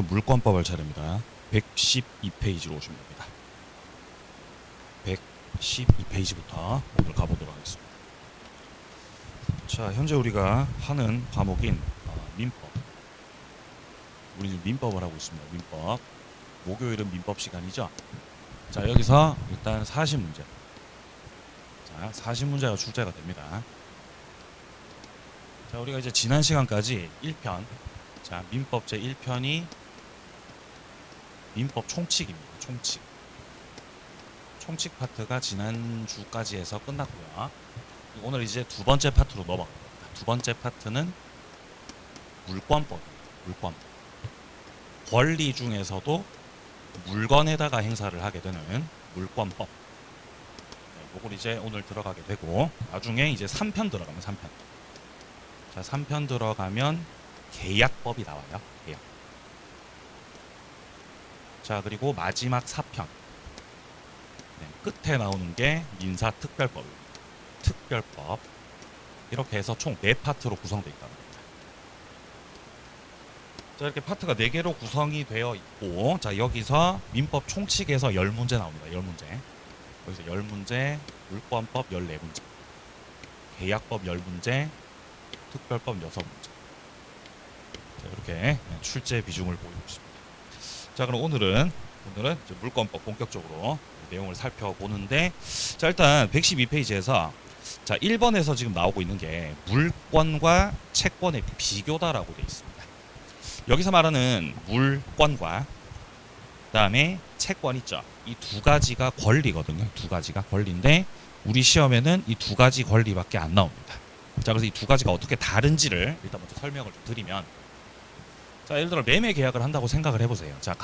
오늘은 물권법 할 차례입니다. 112페이지로 오시면 됩니다. 112페이지부터 오늘 가보도록 하겠습니다. 자, 현재 우리가 하는 과목인 민법. 우리는 민법을 하고 있습니다. 민법. 목요일은 민법 시간이죠. 자, 여기서 일단 40문제. 자, 40문제가 출제가 됩니다. 자, 우리가 이제 지난 시간까지 1편, 자, 민법 제 1편이 민법 총칙입니다. 총칙. 총칙 파트가 지난주까지 해서 끝났고요. 오늘 이제 두 번째 파트로 넘어갑니다. 두 번째 파트는 물권법입니다. 물권법. 권리 중에서도 물건에다가 행사를 하게 되는 물권법. 이걸 이제 오늘 들어가게 되고, 나중에 이제 3편 들어가면 3편. 자, 3편 들어가면 계약법이 나와요. 계약. 자, 그리고 마지막 4편. 끝에 나오는 게 민사특별법입니다. 특별법. 이렇게 해서 총 4파트로 구성되어 있다는 겁니다. 자, 이렇게 파트가 4개로 구성이 되어 있고, 자, 여기서 민법 총칙에서 10문제 나옵니다. 10문제. 여기서 10문제, 물권법 14문제, 계약법 10문제, 특별법 6문제. 자, 이렇게 출제 비중을 보이고 있습니다. 자, 그럼 오늘은 이제 물권법 본격적으로 내용을 살펴보는데, 자, 일단 112페이지에서 자, 1번에서 지금 나오고 있는 게 물권과 채권의 비교다라고 되어 있습니다. 여기서 말하는 물권과 그다음에 채권 있죠. 이 두 가지가 권리거든요. 두 가지가 권리인데 우리 시험에는 이 두 가지 권리밖에 안 나옵니다. 자, 그래서 이 두 가지가 어떻게 다른지를 일단 먼저 설명을 좀 드리면, 자, 예를 들어 매매 계약을 한다고 생각을 해보세요. 자,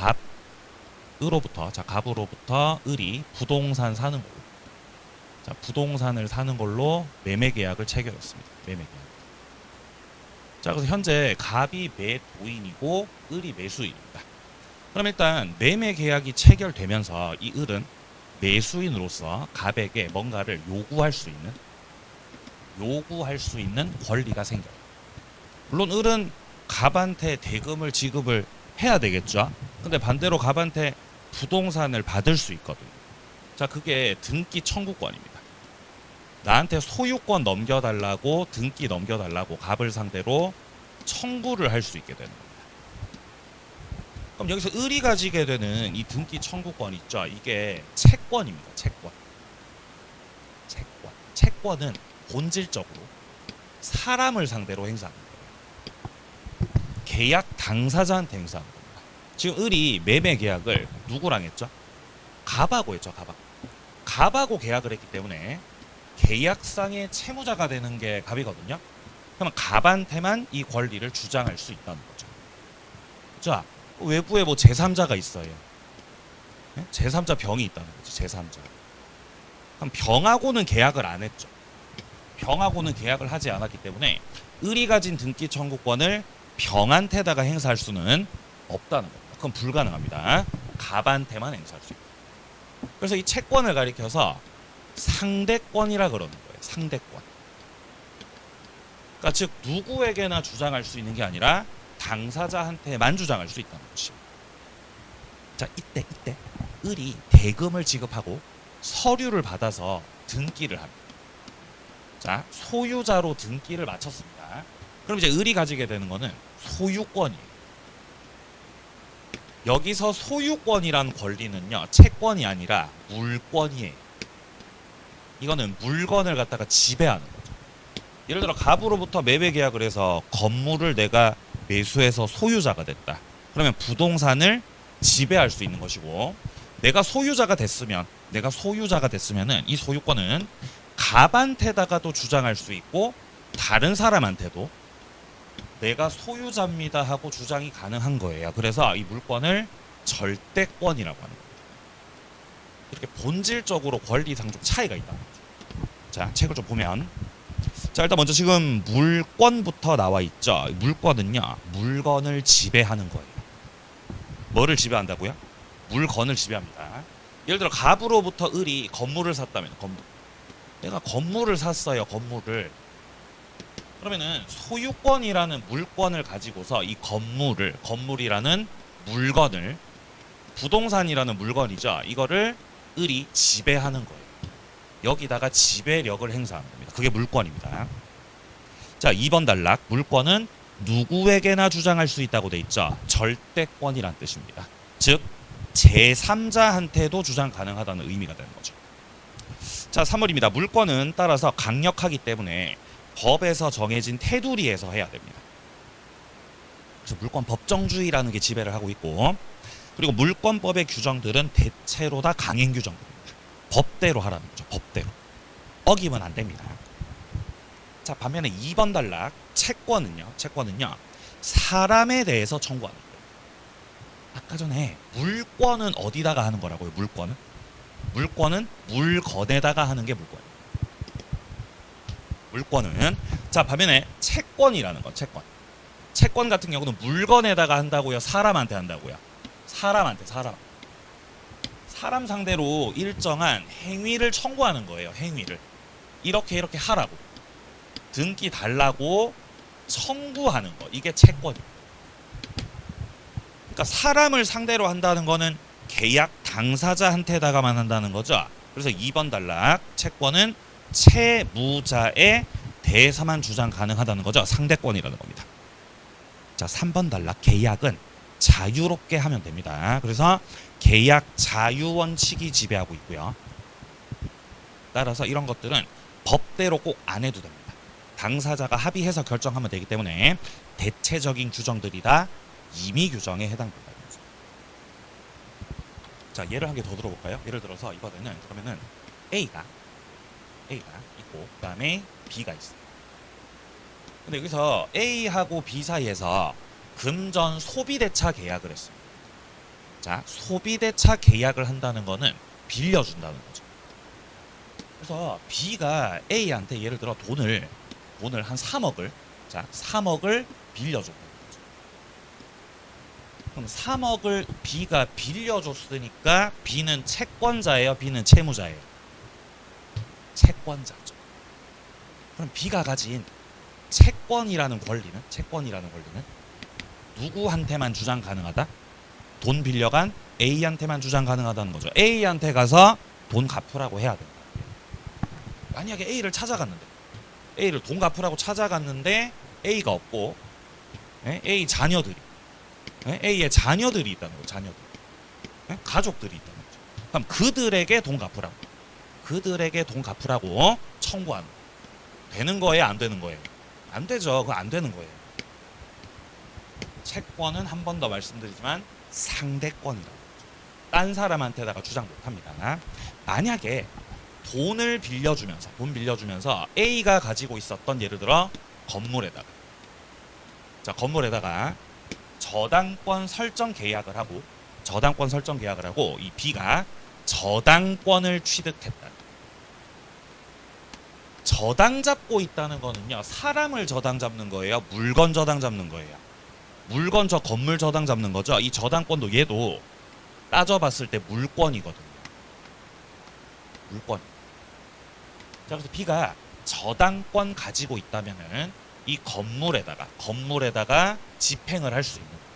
갑으로부터 을이 부동산 사는 걸로, 자, 부동산을 사는 걸로 매매 계약을 체결했습니다. 매매 계약. 자, 그래서 현재 갑이 매도인이고 을이 매수인입니다. 그럼 일단 매매 계약이 체결되면서 이 을은 매수인으로서 갑에게 뭔가를 요구할 수 있는 권리가 생겨요. 물론 을은 갑한테 대금을 지급을 해야 되겠죠. 근데 반대로 갑한테 부동산을 받을 수 있거든요. 자, 그게 등기 청구권입니다. 나한테 소유권 넘겨달라고, 등기 넘겨달라고 갑을 상대로 청구를 할 수 있게 되는 겁니다. 그럼 여기서 을이 가지게 되는 이 등기 청구권 있죠. 이게 채권입니다. 채권. 채권은 본질적으로 사람을 상대로 행사하는 거예요. 계약 당사자한테 행사하는 겁니다. 지금 을이 매매 계약을 누구랑 했죠? 갑하고 했죠. 갑하고 계약을 했기 때문에 계약상의 채무자가 되는 게 갑이거든요. 그러면 갑한테만 이 권리를 주장할 수 있다는 거죠. 자, 외부에 뭐 제3자가 있어요. 제3자 병이 있다는 거지. 제3자. 그럼 병하고는 계약을 안 했죠. 병하고는 계약을 하지 않았기 때문에 을이 가진 등기 청구권을 병한테다가 행사할 수는 없다는 겁니다. 그건 불가능합니다. 갑한테만 행사할 수 있다. 그래서 이 채권을 가리켜서 상대권이라 그러는 거예요. 상대권. 그러니까 즉 누구에게나 주장할 수 있는 게 아니라 당사자한테만 주장할 수 있다는 거지. 자, 이때 을이 대금을 지급하고 서류를 받아서 등기를 합니다. 자, 소유자로 등기를 마쳤습니다. 그럼 이제 을이 가지게 되는 거는 소유권이에요. 여기서 소유권이란 권리는요, 채권이 아니라 물권이에요. 이거는 물건을 갖다가 지배하는 거죠. 예를 들어 갑으로부터 매매 계약을 해서 건물을 내가 매수해서 소유자가 됐다. 그러면 부동산을 지배할 수 있는 것이고, 내가 소유자가 됐으면은 이 소유권은 갑한테다가도 주장할 수 있고 다른 사람한테도 내가 소유자입니다 하고 주장이 가능한 거예요. 그래서 이 물권을 절대권이라고 하는 겁니다. 이렇게 본질적으로 권리상 좀 차이가 있다는 거죠. 자, 책을 좀 보면, 자, 일단 먼저 지금 물권부터 나와 있죠. 물권은요, 물건을 지배하는 거예요. 뭐를 지배한다고요? 물건을 지배합니다. 예를 들어 갑으로부터 을이 건물을 샀다면, 내가 건물을 샀어요. 건물을. 그러면은 소유권이라는 물권을 가지고서 이 건물이라는 물건을, 부동산이라는 물건이죠. 이거를 을이 지배하는 거예요. 여기다가 지배력을 행사하는 겁니다. 그게 물권입니다. 자, 2번 단락. 물권은 누구에게나 주장할 수 있다고 돼 있죠. 절대권이란 뜻입니다. 즉 제3자한테도 주장 가능하다는 의미가 되는 거죠. 자, 3월입니다. 물권은 따라서 강력하기 때문에 법에서 정해진 테두리에서 해야 됩니다. 그래서 물권 법정주의라는 게 지배를 하고 있고, 그리고 물권법의 규정들은 대체로 다 강행 규정들입니다. 법대로 하라는 거죠. 법대로. 어기면 안 됩니다. 자, 반면에 2번 단락. 채권은요. 사람에 대해서 청구하는 거예요. 아까 전에 물권은 어디다가 하는 거라고요? 물권은 물건에다가 하는 게 물권이에요. 물권은. 자, 반면에 채권이라는 건 채권 같은 경우는 물건에다가 한다고요? 사람한테 한다고요? 사람 상대로 일정한 행위를 청구하는 거예요. 행위를. 이렇게 하라고. 등기 달라고 청구하는 거. 이게 채권이에요. 그러니까 사람을 상대로 한다는 거는 계약 당사자한테다가만 한다는 거죠. 그래서 2번 단락. 채권은 채무자에 대해서만 주장 가능하다는 거죠. 상대권이라는 겁니다. 자, 3번 단락. 계약은 자유롭게 하면 됩니다. 그래서 계약 자유 원칙이 지배하고 있고요. 따라서 이런 것들은 법대로 꼭 안 해도 됩니다. 당사자가 합의해서 결정하면 되기 때문에 대체적인 규정들이다 임의 규정에 해당된다. 자, 예를 한 개 더 들어볼까요? 예를 들어서 이번에는 그러면은 A가 있고 그다음에 B가 있어요. 근데 여기서 A하고 B 사이에서 금전 소비대차 계약을 했습니다. 자, 소비대차 계약을 한다는 거는 빌려준다는 거죠. 그래서 B가 A한테 예를 들어 돈을 한 3억을 3억을 빌려줬다는 거죠. 그럼 3억을 B가 빌려줬으니까 B는 채권자예요, B는 채무자예요? 채권자죠. 그럼 B가 가진 채권이라는 권리는 누구한테만 주장 가능하다? 돈 빌려간 A한테만 주장 가능하다는 거죠. A한테 가서 돈 갚으라고 해야 된다. 만약에 A를 돈 갚으라고 찾아갔는데 A가 없고 A 자녀들이 A의 자녀들이 있다는 거예요. 가족들이 있다는 거죠. 그럼 그들에게 돈 갚으라고 청구하는 거예요. 되는 거예요, 안 되는 거예요? 안 되죠. 그거 안 되는 거예요. 채권은 한 번 더 말씀드리지만 상대권이라고 하죠. 딴 사람한테다가 주장 못합니다. 만약에 돈 빌려주면서 A가 가지고 있었던 예를 들어 건물에다가 저당권 설정 계약을 하고 이 B가 저당권을 취득했다. 저당 잡고 있다는 거는요, 사람을 저당 잡는 거예요, 물건 저당 잡는 거예요? 물건 건물 저당 잡는 거죠. 이 저당권도 얘도 따져봤을 때 물권이거든요. 물권. 자, 그래서 B가 저당권 가지고 있다면은 이 건물에다가 집행을 할 수 있는 거예요.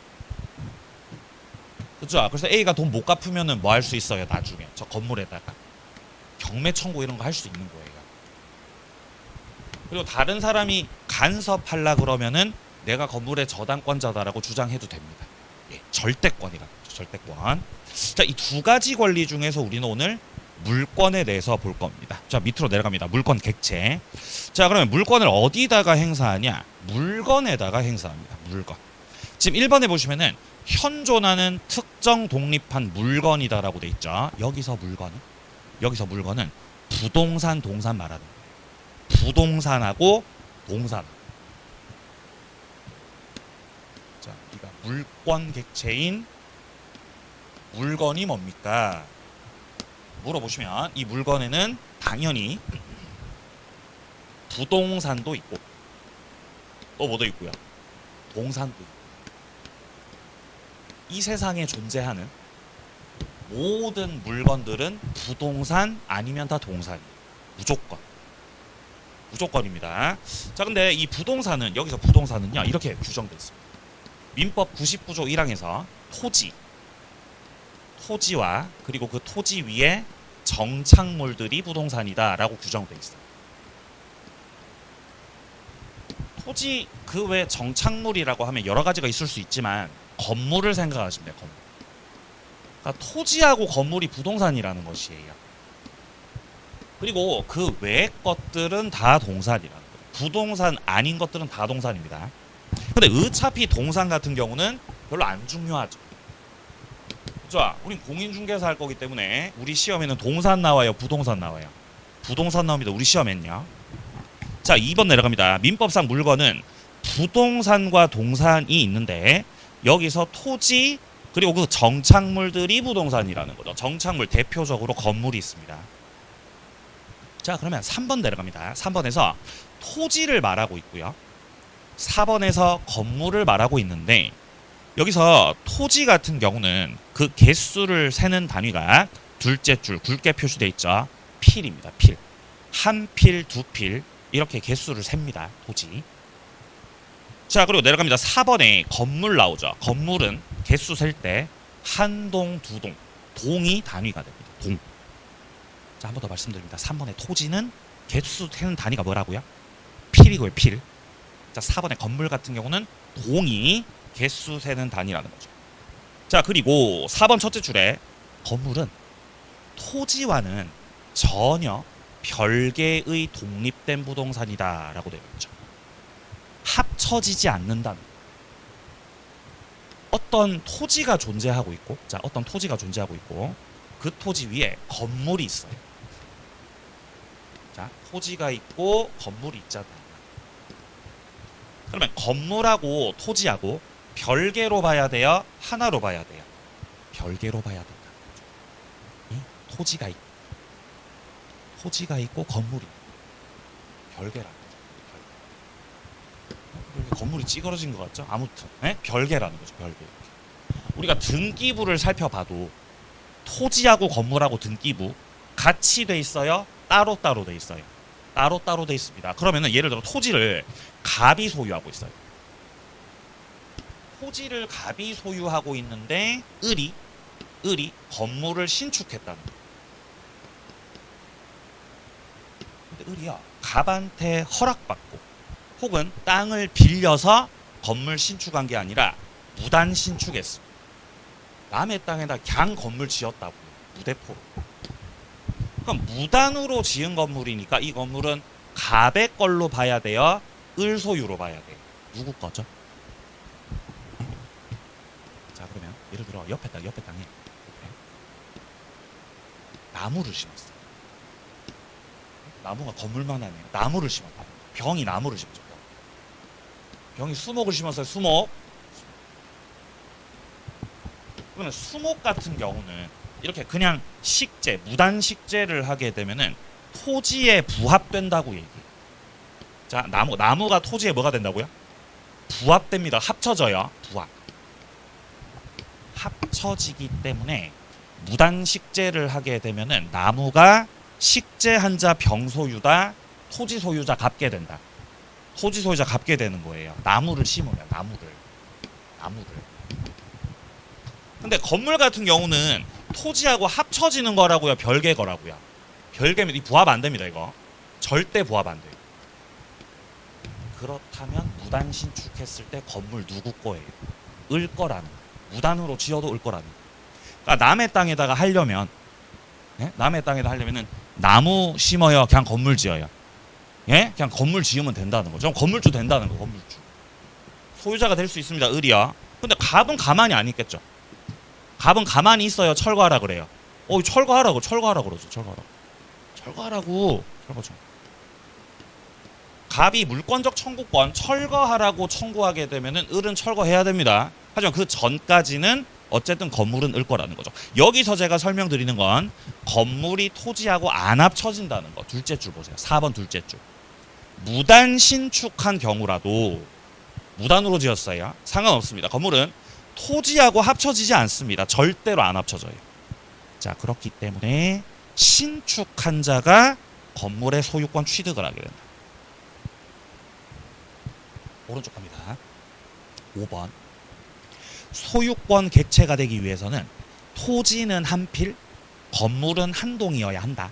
그죠? 그래서 A가 돈 못 갚으면은 뭐 할 수 있어요? 나중에 저 건물에다가 경매 청구 이런 거 할 수 있는 거예요. 그리고 다른 사람이 간섭하려 그러면은 내가 건물의 저당권자다라고 주장해도 됩니다. 예, 절대권이라는 거죠. 절대권. 자, 이 두 가지 권리 중에서 우리는 오늘 물권에 대해서 볼 겁니다. 자, 밑으로 내려갑니다. 물권 객체. 자, 그러면 물권을 어디다가 행사하냐? 물건에다가 행사합니다. 물건. 지금 1번에 보시면은 현존하는 특정 독립한 물건이다라고 돼 있죠. 여기서 물건은 부동산, 동산 말하는 거예요. 부동산하고 동산. 자, 우리가 물권 객체인 물건이 뭡니까? 물어보시면 이 물건에는 당연히 부동산도 있고 또 뭐도 있고요. 동산도 있고. 이 세상에 존재하는 모든 물건들은 부동산 아니면 다 동산이에요. 무조건입니다. 자, 근데 이 부동산은 여기서 부동산은요 이렇게 규정되어 있습니다. 민법 99조 1항에서 토지와 그리고 그 토지 위에 정착물들이 부동산이다라고 규정돼 있어요. 토지 그 외 정착물이라고 하면 여러 가지가 있을 수 있지만 건물을 생각하시면 돼요. 건물. 그러니까 토지하고 건물이 부동산이라는 것이에요. 그리고 그 외의 것들은 다 동산이라는 거예요. 부동산 아닌 것들은 다 동산입니다. 근데 어차피 동산 같은 경우는 별로 안 중요하죠. 자, 우린 공인중개사 할 거기 때문에 우리 시험에는 동산 나와요, 부동산 나와요? 부동산 나옵니다. 우리 시험엔요. 자, 2번 내려갑니다. 민법상 물건은 부동산과 동산이 있는데 여기서 토지 그리고 그 정착물들이 부동산이라는 거죠. 정착물 대표적으로 건물이 있습니다. 자, 그러면 3번 내려갑니다. 3번에서 토지를 말하고 있고요. 4번에서 건물을 말하고 있는데 여기서 토지 같은 경우는 그 개수를 세는 단위가 둘째 줄 굵게 표시되어 있죠. 필입니다. 필. 한 필, 두 필 이렇게 개수를 셉니다. 토지. 자, 그리고 내려갑니다. 4번에 건물 나오죠. 건물은 개수 셀 때 한 동, 두 동. 동이 단위가 됩니다. 동. 자, 한 번 더 말씀드립니다. 3번의 토지는 개수 세는 단위가 뭐라고요? 필이고요. 필. 자, 4번의 건물 같은 경우는 동이 개수 세는 단위라는 거죠. 자, 그리고 4번 첫째 줄에 건물은 토지와는 전혀 별개의 독립된 부동산이다 라고 되어 있죠. 합쳐지지 않는다는 거예요. 어떤 토지가 존재하고 있고, 자, 어떤 토지가 존재하고 있고 그 토지 위에 건물이 있어요. 자, 토지가 있고 건물이 있잖아요. 그러면 건물하고 토지하고 별개로 봐야 돼요? 하나로 봐야 돼요? 별개로 봐야 된다. 토지가 있고 건물이 별개라는 거죠. 건물이 찌그러진 것 같죠? 아무튼 별개라는 거죠. 별개. 우리가 등기부를 살펴봐도 토지하고 건물하고 등기부 같이 돼 있어요? 따로따로 돼 있어요? 따로따로 돼 있습니다. 그러면은 예를 들어 토지를 갑이 소유하고 있어요. 토지를 갑이 소유하고 있는데 을이 건물을 신축했다는 거예요. 근데 을이야 갑한테 허락받고 혹은 땅을 빌려서 건물 신축한 게 아니라 무단 신축했습니다. 남의 땅에다 그냥 건물 지었다고 무대포로. 그럼 무단으로 지은 건물이니까 이 건물은 갑의 걸로 봐야 돼요? 을 소유로 봐야 돼요? 누구 거죠? 자, 그러면 예를 들어 옆에 땅에 나무를 심었어요. 나무가 건물만 하네요. 나무를 심었다. 병이 나무를 심었죠. 병이 수목을 심었어요. 수목. 그러면 수목 같은 경우는 이렇게 그냥 식재, 무단 식재를 하게 되면은 토지에 부합된다고 얘기해요. 자, 나무가 토지에 뭐가 된다고요? 부합됩니다. 합쳐져요. 부합. 합쳐지기 때문에 무단 식재를 하게 되면은 나무가 식재한 자 병소유다, 토지 소유자 갚게 된다. 토지 소유자 갚게 되는 거예요. 나무를 심으면 나무를. 근데 건물 같은 경우는 토지하고 합쳐지는 거라고요, 별개 거라고요? 별개면 이 부합 안 됩니다. 이거 절대 부합 안 돼요. 그렇다면 무단 신축했을 때 건물 누구 거예요? 을 거라는 거예요. 무단으로 지어도 을 거라는 거예요. 그러니까 남의 땅에다가 하려면 남의 땅에다 하려면은 나무 심어요? 그냥 건물 지어요? 그냥 건물 지으면 된다는 거죠. 건물주 된다는 거. 건물주 소유자가 될 수 있습니다. 을이요. 근데 갑은 가만히 안 있겠죠. 갑은 가만히 있어요? 철거하라 그래요? 철거하라고 그러죠. 철거하라고. 갑이 물권적 청구권 철거하라고 청구하게 되면은 을은 철거해야 됩니다. 하지만 그 전까지는 어쨌든 건물은 을 거라는 거죠. 여기서 제가 설명드리는 건 건물이 토지하고 안 합쳐진다는 거. 둘째 줄 보세요. 4번 둘째 줄. 무단 신축한 경우라도 무단으로 지었어요. 상관없습니다. 건물은 토지하고 합쳐지지 않습니다. 절대로 안 합쳐져요. 자, 그렇기 때문에 신축한 자가 건물의 소유권 취득을 하게 된다. 오른쪽 갑니다. 5번. 소유권 객체가 되기 위해서는 토지는 한 필, 건물은 한 동이어야 한다.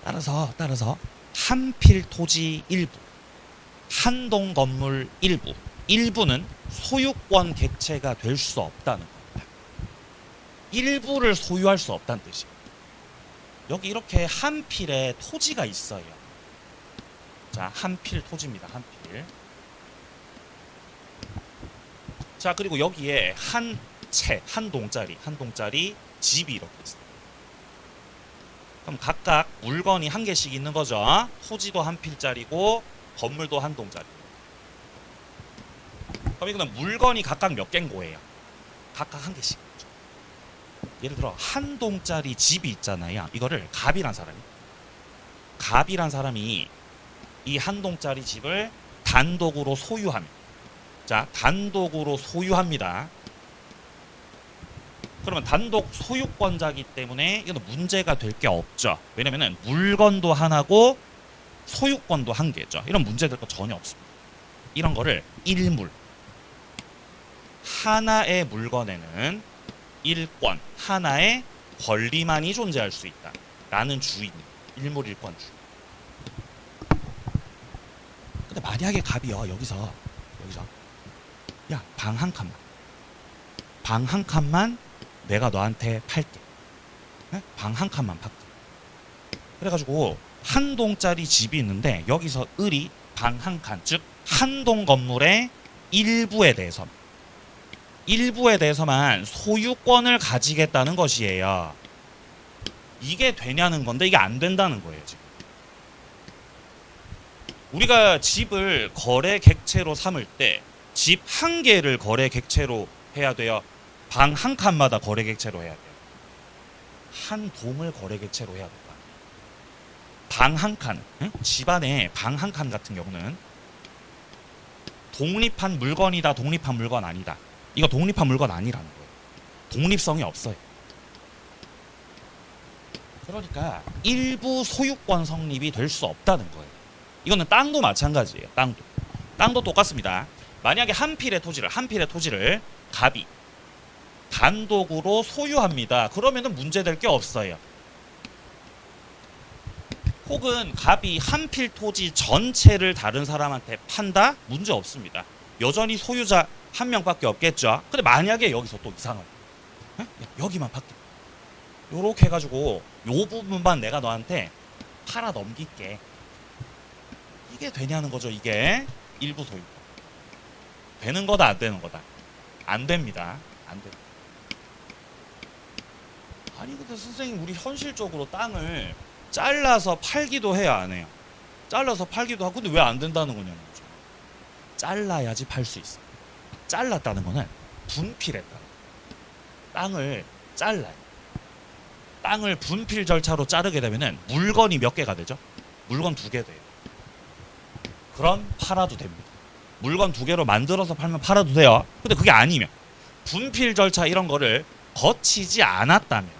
따라서 한 필 토지 일부, 한 동 건물 일부는 소유권 객체가 될 수 없다는 겁니다. 일부를 소유할 수 없다는 뜻이에요. 여기 이렇게 한 필에 토지가 있어요. 자, 한 필 토지입니다. 한 필. 자, 그리고 여기에 한 동짜리 집이 이렇게 있어요. 그럼 각각 물건이 한 개씩 있는 거죠. 토지도 한 필짜리고 건물도 한 동짜리. 그럼 이거는 물건이 각각 몇 개인 거예요? 각각 한 개씩. 예를 들어 한 동짜리 집이 있잖아요. 이거를 갑이란 사람이 이 한 동짜리 집을 단독으로 소유합니다. 자, 단독으로 소유합니다. 그러면 단독 소유권자이기 때문에 이건 문제가 될 게 없죠. 왜냐면은 물건도 하나고 소유권도 한 개죠. 이런 문제 될 거 전혀 없습니다. 이런 거를 일물. 하나의 물건에는 일권, 하나의 권리만이 존재할 수 있다. 라는 주의입니다. 일물 일권주의. 근데 만약에 갑이요, 여기서 야, 방 한 칸만 내가 너한테 팔게. 방 한 칸만 팔게. 그래가지고 한 동짜리 집이 있는데 여기서 을이 방 한 칸, 즉 한 동 건물의 일부에 대해서만 소유권을 가지겠다는 것이에요. 이게 되냐는 건데 이게 안 된다는 거예요, 지금. 우리가 집을 거래 객체로 삼을 때 집 한 개를 거래 객체로 해야 돼요? 방 한 칸마다 거래 객체로 해야 돼요? 한 동을 거래 객체로 해야 된다. 방 한 칸, 집 안에 방 한 칸 같은 경우는 독립한 물건이다, 독립한 물건 아니다. 이거 독립한 물건 아니라는 거예요. 독립성이 없어요. 그러니까 일부 소유권 성립이 될 수 없다는 거예요. 이거는 땅도 마찬가지예요. 땅도 똑같습니다. 만약에 한 필의 토지를 갑이 단독으로 소유합니다. 그러면은 문제될 게 없어요. 혹은 갑이 한 필 토지 전체를 다른 사람한테 판다? 문제 없습니다. 여전히 소유자 한 명밖에 없겠죠. 근데 만약에 여기서 또 이상하게 여기만 팔게. 요렇게 해가지고 요 부분만 내가 너한테 팔아 넘길게. 이게 되냐는 거죠. 이게 일부 소유. 되는 거다, 안 되는 거다? 안 됩니다. 안 됩니다. 아니 근데 선생님, 우리 현실적으로 땅을 잘라서 팔기도 해야 안 해요? 잘라서 팔기도 하고. 근데 왜 안 된다는 거냐는 거죠. 잘라야지 팔 수 있어. 잘랐다는 거는 분필했다. 땅을 잘라요. 땅을 분필 절차로 자르게 되면은 물건이 몇 개가 되죠? 물건 2개 돼요. 그럼 팔아도 됩니다. 물건 2개로 만들어서 팔면 팔아도 돼요. 근데 그게 아니면, 분필 절차 이런 거를 거치지 않았다면,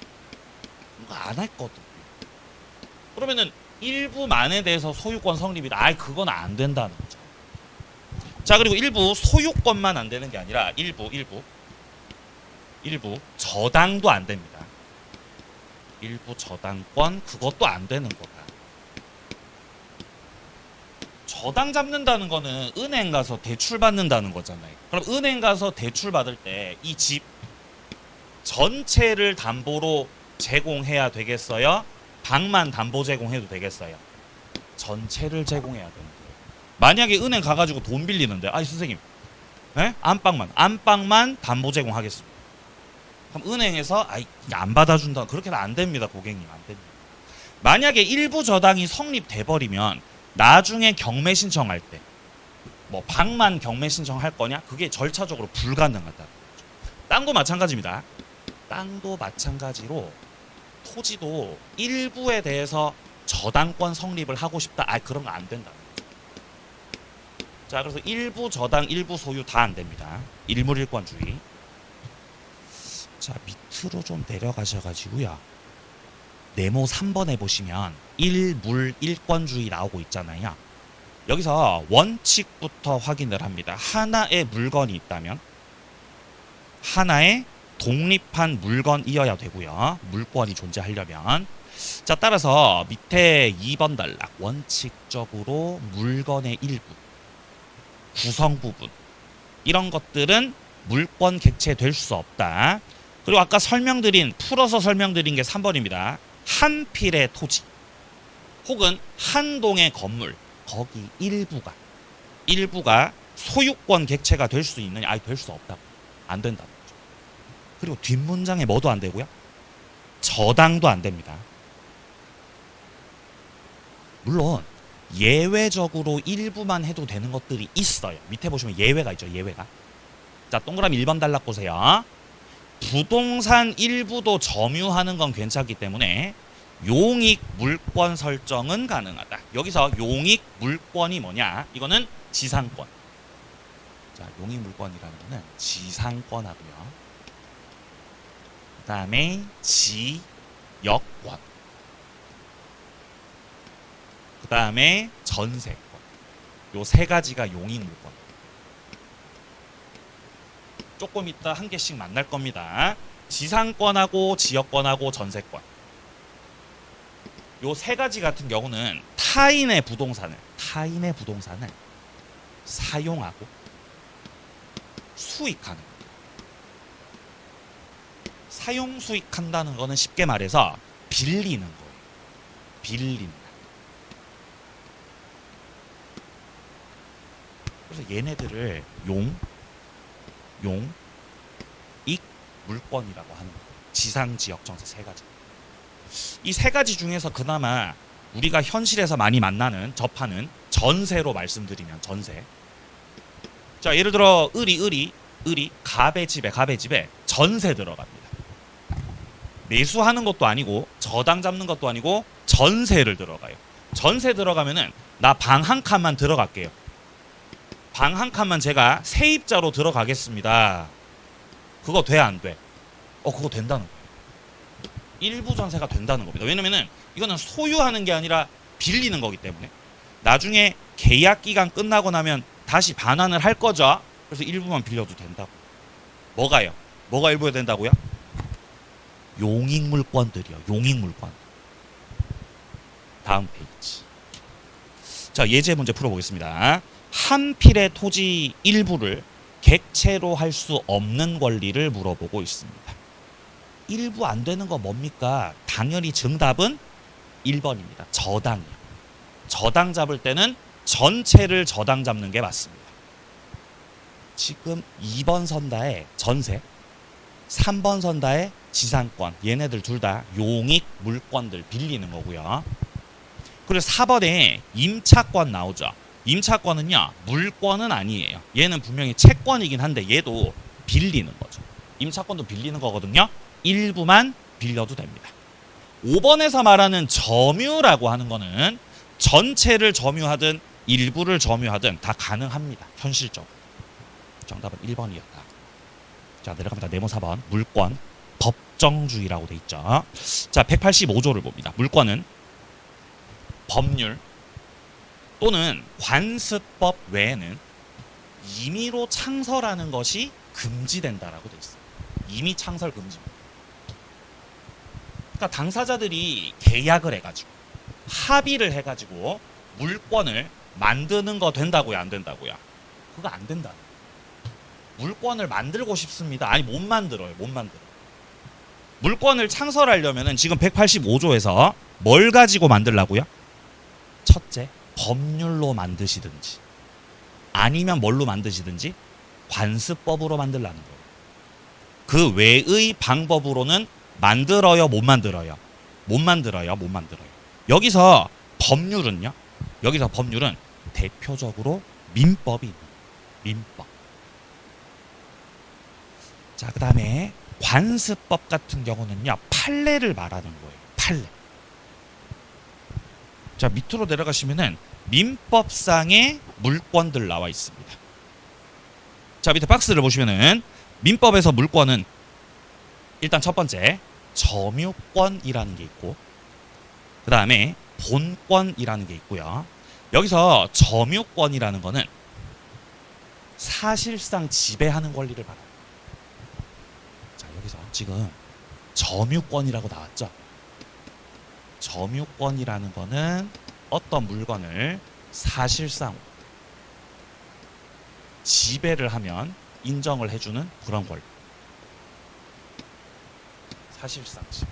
이거 안 했거든. 그러면은 일부만에 대해서 소유권 성립이다. 그건 안 된다는 거죠. 자, 그리고 일부 소유권만 안 되는 게 아니라 일부 저당도 안 됩니다. 일부 저당권, 그것도 안 되는 거다. 저당 잡는다는 거는 은행 가서 대출 받는다는 거잖아요. 그럼 은행 가서 대출 받을 때 이 집 전체를 담보로 제공해야 되겠어요? 방만 담보 제공해도 되겠어요? 전체를 제공해야 되는 거예요. 만약에 은행 가가지고 돈 빌리는데, 선생님, 안방만 담보 제공하겠습니다. 그럼 은행에서 안 받아준다. 그렇게는 안 됩니다, 고객님. 안 됩니다. 만약에 일부 저당이 성립돼 버리면 나중에 경매 신청할 때 뭐 방만 경매 신청할 거냐? 그게 절차적으로 불가능하다. 땅도 마찬가지입니다. 땅도 마찬가지로 토지도 일부에 대해서 저당권 성립을 하고 싶다. 그런 거 안 된다. 자, 그래서 일부 저당, 일부 소유 다 안 됩니다. 일물일권주의. 자, 밑으로 좀 내려가셔가지고요. 네모 3번에 보시면 일물일권주의 나오고 있잖아요. 여기서 원칙부터 확인을 합니다. 하나의 물건이 있다면 하나의 독립한 물건이어야 되고요. 물권이 존재하려면. 자, 따라서 밑에 2번 단락 원칙적으로 물건의 일부, 구성 부분 이런 것들은 물권 객체될 수 없다. 그리고 아까 풀어서 설명드린 게 3번입니다. 한 필의 토지 혹은 한 동의 건물 거기 일부가 소유권 객체가 될 수 있느냐? 아니, 될 수 없다고. 안 된다고. 그리고 뒷문장에 뭐도 안 되고요. 저당도 안 됩니다. 물론 예외적으로 일부만 해도 되는 것들이 있어요. 밑에 보시면 예외가 있죠. 예외가. 자, 동그라미 1번 단락 보세요. 부동산 일부도 점유하는 건 괜찮기 때문에 용익 물권 설정은 가능하다. 여기서 용익 물권이 뭐냐? 이거는 지상권. 자, 용익 물권이라는 거는 지상권하고요. 그 다음에 지역권. 그 다음에 전세권. 요 세 가지가 용익 물권. 조금 이따 한 개씩 만날 겁니다. 지상권하고 지역권하고 전세권. 요 세 가지 같은 경우는 타인의 부동산을 사용하고 수익하는 거예요. 사용 수익한다는 거는 쉽게 말해서 빌리는 거예요. 빌린다. 그래서 얘네들을 익, 물권이라고 하는 거예요. 지상, 지역, 전세 세 가지. 이 세 가지 중에서 그나마 우리가 현실에서 많이 만나는 접하는 전세로 말씀드리면 전세. 자, 예를 들어 을이 갑의 집에 전세 들어갑니다. 매수하는 것도 아니고 저당 잡는 것도 아니고 전세를 들어가요. 전세 들어가면은 나 방 한 칸만 들어갈게요. 방 한 칸만 제가 세입자로 들어가겠습니다. 그거 돼, 안 돼? 그거 된다는 거예요. 일부 전세가 된다는 겁니다. 왜냐면은 이거는 소유하는 게 아니라 빌리는 거기 때문에 나중에 계약 기간 끝나고 나면 다시 반환을 할 거죠. 그래서 일부만 빌려도 된다고. 뭐가요? 뭐가 일부에 된다고요? 용익물권들이요. 용익물권. 다음 페이지. 자, 예제 문제 풀어보겠습니다. 한 필의 토지 일부를 객체로 할 수 없는 권리를 물어보고 있습니다. 일부 안 되는 거 뭡니까? 당연히 정답은 1번입니다. 저당이요. 저당 잡을 때는 전체를 저당 잡는 게 맞습니다. 지금 2번 선다에 전세, 3번 선다에 지상권, 얘네들 둘 다 용익 물권들 빌리는 거고요. 그리고 4번에 임차권 나오죠. 임차권은요, 물권은 아니에요. 얘는 분명히 채권이긴 한데 얘도 빌리는 거죠. 임차권도 빌리는 거거든요. 일부만 빌려도 됩니다. 5번에서 말하는 점유라고 하는 거는 전체를 점유하든 일부를 점유하든 다 가능합니다. 현실적으로. 정답은 1번이었다. 자, 내려갑니다. 네모 4번. 물권. 법정주의라고 돼 있죠. 자, 185조를 봅니다. 물권은 법률 또는 관습법 외에는 임의로 창설하는 것이 금지된다라고 돼 있어요. 임의 창설 금지입니다. 그러니까 당사자들이 계약을 해가지고 합의를 해가지고 물권을 만드는 거 된다고요, 안 된다고요? 그거 안 된다. 물권을 만들고 싶습니다. 아니, 못 만들어요. 못 만들어. 물권을 창설하려면은 지금 185조에서 뭘 가지고 만들라고요? 첫째, 법률로 만드시든지 아니면 뭘로 만드시든지 관습법으로 만들라는 거예요. 그 외의 방법으로는 만들어요, 못 만들어요? 못 만들어요, 못 만들어요. 여기서 법률은 대표적으로 민법이 있는 거예요. 민법. 자, 그 다음에 관습법 같은 경우는요, 판례를 말하는 거예요. 판례. 자, 밑으로 내려가시면은 민법상의 물권들 나와 있습니다. 자, 밑에 박스를 보시면은 민법에서 물권은 일단 첫 번째 점유권이라는 게 있고, 그 다음에 본권이라는 게 있고요. 여기서 점유권이라는 거는 사실상 지배하는 권리를 말합니다. 지금 점유권이라고 나왔죠. 점유권이라는 거는 어떤 물건을 사실상 지배를 하면 인정을 해주는 그런 권리. 사실상 지배.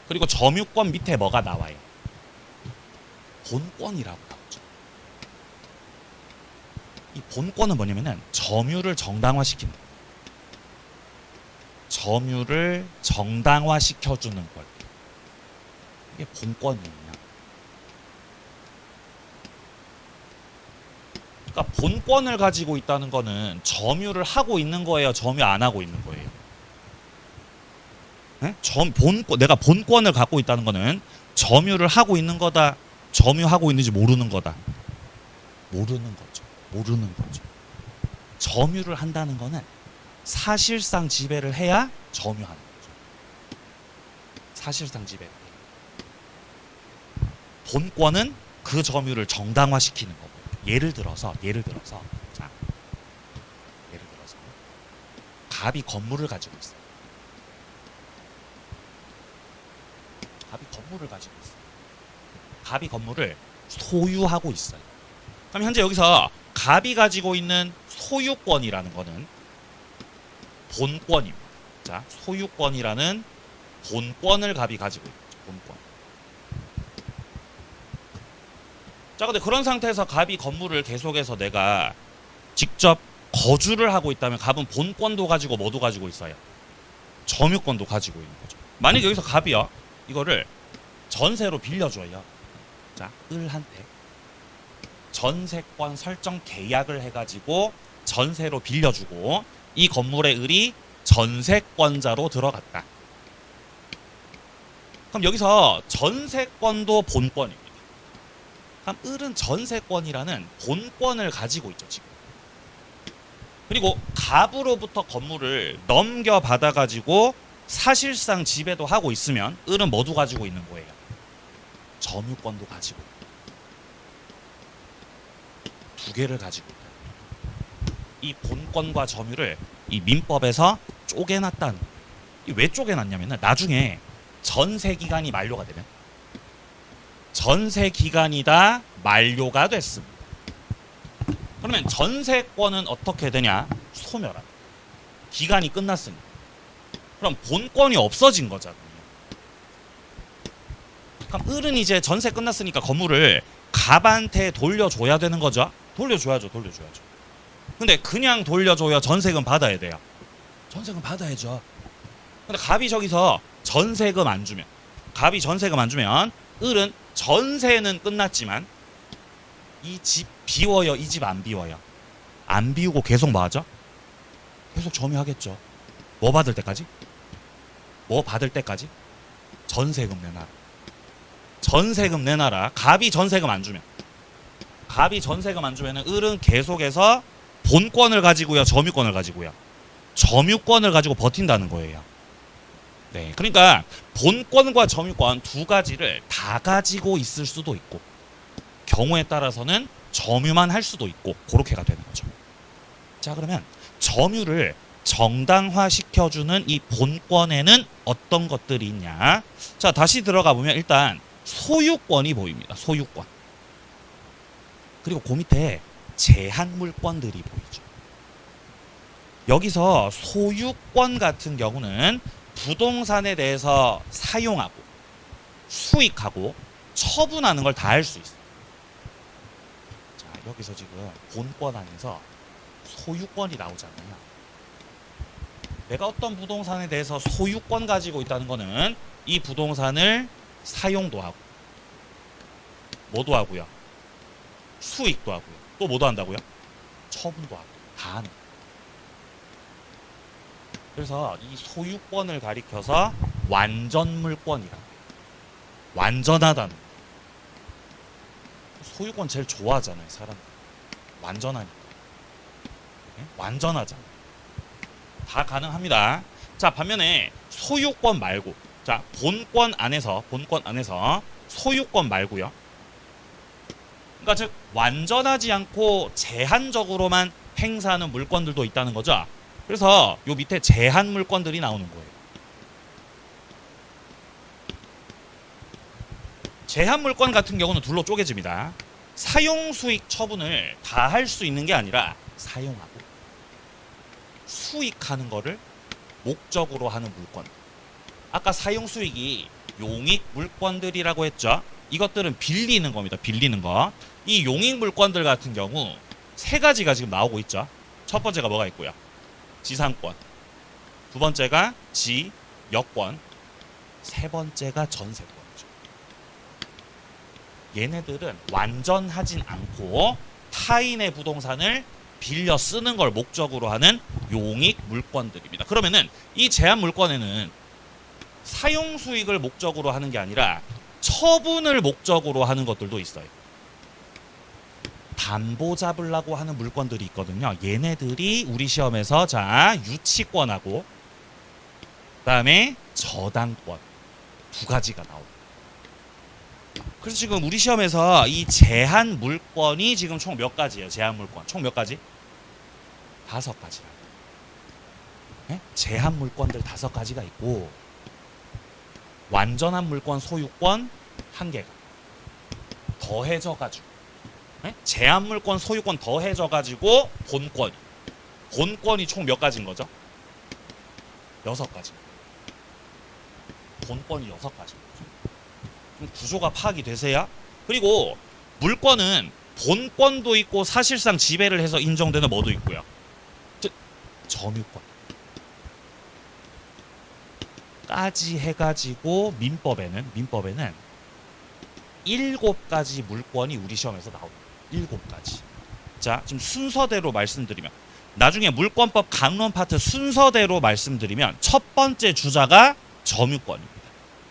그리고 점유권 밑에 뭐가 나와요? 본권이라고 나오죠. 이 본권은 뭐냐면은 점유를 정당화시키는 거예요. 점유를 정당화시켜주는 권리. 이게 본권이냐. 그러니까 본권을 가지고 있다는 거는 점유를 하고 있는 거예요? 점유 안 하고 있는 거예요? 네? 내가 본권을 갖고 있다는 거는 점유를 하고 있는 거다, 점유하고 있는지 모르는 거다. 모르는 거죠. 모르는 거죠. 점유를 한다는 거는 사실상 지배를 해야 점유하는 거죠. 사실상 지배. 본권은 그 점유를 정당화시키는 거고. 예를 들어서 자, 갑이 건물을 가지고 있어요. 갑이 건물을 소유하고 있어요. 그럼 현재 여기서 갑이 가지고 있는 소유권이라는 거는 본권입니다. 자, 소유권이라는 본권을 갑이 가지고 있죠. 본권. 자, 근데 그런 상태에서 갑이 건물을 계속해서 내가 직접 거주를 하고 있다면 갑은 본권도 가지고 뭐도 가지고 있어요? 점유권도 가지고 있는 거죠. 만약에 여기서 갑이요, 이거를 전세로 빌려줘요. 자, 을한테 전세권 설정 계약을 해가지고 전세로 빌려주고 이 건물의 을이 전세권자로 들어갔다. 그럼 여기서 전세권도 본권입니다. 그럼 을은 전세권이라는 본권을 가지고 있죠, 지금. 그리고 갑으로부터 건물을 넘겨받아가지고 사실상 지배도 하고 있으면 을은 뭐도 가지고 있는 거예요? 점유권도 가지고 두 개를 가지고 있다. 이 본권과 점유를 이 민법에서 쪼개놨다는. 왜 쪼개놨냐면 나중에 전세 기간이 만료가 되면 전세 기간이 다 만료가 됐습니다. 그러면 전세권은 어떻게 되냐? 소멸한. 기간이 끝났으니까. 그럼 본권이 없어진 거잖아요. 그럼 을은 이제 전세 끝났으니까 건물을 갑한테 돌려줘야 되는 거죠. 돌려줘야죠. 근데 그냥 돌려줘야 전세금 받아야 돼요. 전세금 받아야죠. 근데 갑이 저기서 전세금 안 주면, 을은 전세는 끝났지만 이 집 비워요, 이 집 안 비워요? 안 비우고 계속 뭐 하죠? 계속 점유하겠죠. 뭐 받을 때까지? 전세금 내놔라. 전세금 내놔라. 갑이 전세금 안 주면, 을은 계속해서 본권을 가지고요, 점유권을 가지고요. 점유권을 가지고 버틴다는 거예요. 네, 그러니까 본권과 점유권 두 가지를 다 가지고 있을 수도 있고, 경우에 따라서는 점유만 할 수도 있고, 그렇게가 되는 거죠. 자, 그러면 점유를 정당화시켜주는 이 본권에는 어떤 것들이 있냐? 자, 다시 들어가 보면 일단 소유권이 보입니다. 소유권. 그리고 그 밑에 제한 물권들이 보이죠. 여기서 소유권 같은 경우는 부동산에 대해서 사용하고 수익하고 처분하는 걸 다 할 수 있어요. 자, 여기서 지금 본권 안에서 소유권이 나오잖아요. 내가 어떤 부동산에 대해서 소유권 가지고 있다는 거는 이 부동산을 사용도 하고 뭐도 하고요, 수익도 하고요, 또 뭐도 한다고요? 처분도 하고 다 하는 거예요. 그래서 이 소유권을 가리켜서 완전물권이라고 해요. 완전하다는 거예요. 소유권 제일 좋아하잖아요, 사람. 완전하니까. 네? 완전하잖아요. 다 가능합니다. 자, 반면에 소유권 말고, 자, 본권 안에서 소유권 말고요. 그러니까 즉 완전하지 않고 제한적으로만 행사하는 물권들도 있다는 거죠. 그래서 요 밑에 제한 물건들이 나오는 거예요. 제한 물건 같은 경우는 둘로 쪼개집니다. 사용 수익 처분을 다 할 수 있는 게 아니라 사용하고 수익하는 거를 목적으로 하는 물건. 아까 사용 수익이 용익 물건들이라고 했죠. 이것들은 빌리는 겁니다. 빌리는 거. 이 용익 물건들 같은 경우 세 가지가 지금 나오고 있죠. 첫 번째가 뭐가 있고요. 지상권. 두 번째가 지여권. 세 번째가 전세권이죠. 얘네들은 완전하진 않고 타인의 부동산을 빌려 쓰는 걸 목적으로 하는 용익 물건들입니다. 그러면은 이 제한 물건에는 사용 수익을 목적으로 하는 게 아니라 처분을 목적으로 하는 것들도 있어요. 담보 잡으려고 하는 물건들이 있거든요. 얘네들이 우리 시험에서 자 유치권하고 그다음에 저당권 두 가지가 나옵니다. 그래서 지금 우리 시험에서 이 제한 물건이 지금 총 몇 가지예요? 제한 물건 총 몇 가지? 5가지라고. 네? 제한 물건들 5가지가 있고 완전한 물건 소유권 1개가 더해져 가지고 네? 제한 물건 소유권 더해져 가지고 본권이 총 몇 가지인 거죠? 6가지. 본권이 6가지. 구조가 파악이 되세요? 그리고 물권은 본권도 있고 사실상 지배를 해서 인정되는 뭐도 있고요. 즉 점유권 까지 해가지고 민법에는 7가지 물권이 우리 시험에서 나옵니다. 7가지. 자, 지금 순서대로 말씀드리면 나중에 물권법 강론 파트 순서대로 말씀드리면 첫 번째 주자가 점유권입니다.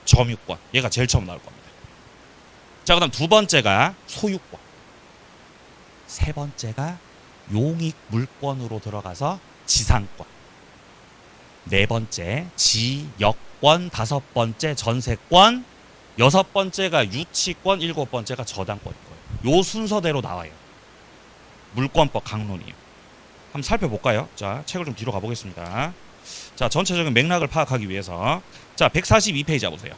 점유권. 얘가 제일 처음 나올 겁니다. 자, 그다음 두 번째가 소유권. 세 번째가 용익 물권으로 들어가서 지상권. 네 번째 지역권, 다섯 번째 전세권, 여섯 번째가 유치권, 일곱 번째가 저당권일 거예요. 요 순서대로 나와요. 물권법 강론이에요. 한번 살펴볼까요? 자, 책을 좀 뒤로 가보겠습니다. 자, 전체적인 맥락을 파악하기 위해서 자, 142페이지 보세요.